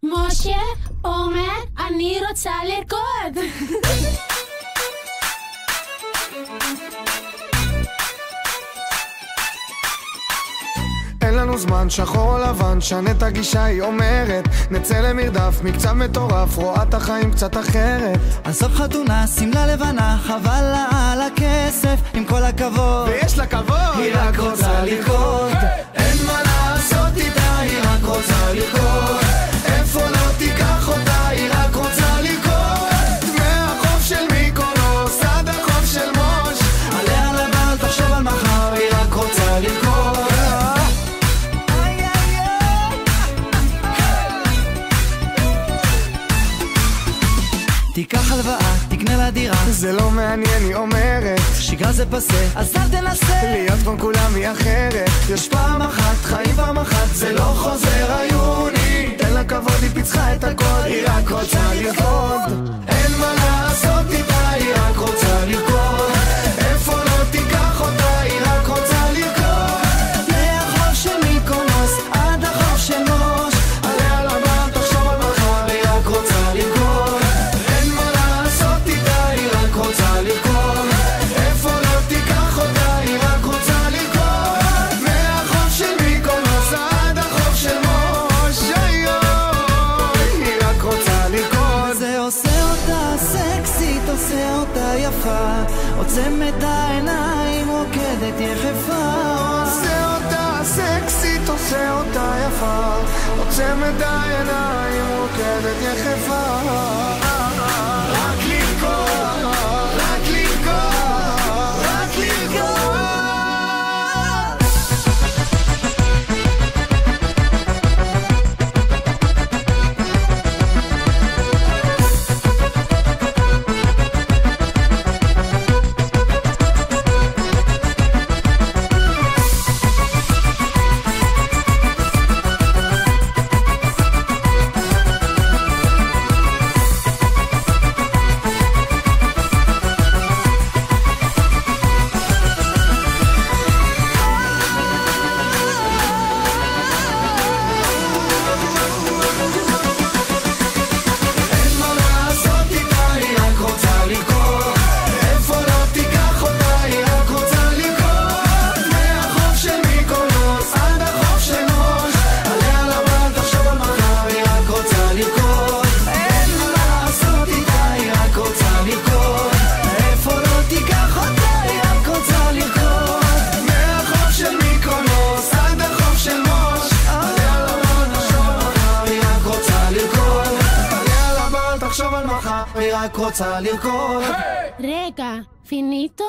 משה אומר אני רוצה לרקוד. אין לנו זמן, שחור או לבן, שנה את הגישה, היא אומרת נצא למרדף, מקצב מטורף, רואה את החיים קצת אחרת. עזוב חתונה, שמלה לבנה, חבל לה על הכסף, עם כל הכבוד ויש לה כבוד, היא רק רוצה לרקוד. אין מה לעשות איתה, היא רק רוצה לרקוד. איפה לא תיקח אותה, היא רק רוצה לרקוד. דמי החוף של מיקונוס עד החוף של מוש, עליה לבן, תחשוב על מחר, היא רק רוצה לרקוד. תיקח הלוואה, תקנה לה דירה, זה לא מעניין, היא אומרת שגרה זה פסה, אז אל תנסה להיות כמו כולם, היא אחרת. יש פעם אחת, חיים פעם אחת, זה לא חוזר היוני. תן לה כבוד, היא פיצחה את הכל, היא רק רוצה לרקוד. אין מה לעשות איתה, היא רק רוצה לרקוד. איפה לא תיקח אותה, היא רק רוצה לרקוד. מהחוף של מיקונוס עד החוף של מוש, עליה לבן, תחשוב על מחר, היא רק רוצה לרקוד. אין מה לעשות איתה, היא רק רוצה לרקוד. איפה לא תיקח אותה, היא רק רוצה לרקוד. מהחוף של מיקונוס עד החוף של מוש, היא רק רוצה לרקוד. זה עושה אותה סקסית, עושה אותה יפה, עוצם את העיניים, רוקדת יחפה. עושה אותה סקסית, עושה אותה יפה, עוצם את העיניים, רוקדת יחפה. רק לרקוד, רק לרקוד, רק לרקוד. תחשוב על מחר, היא רק רוצה לרקוד. רגע, פיניטו?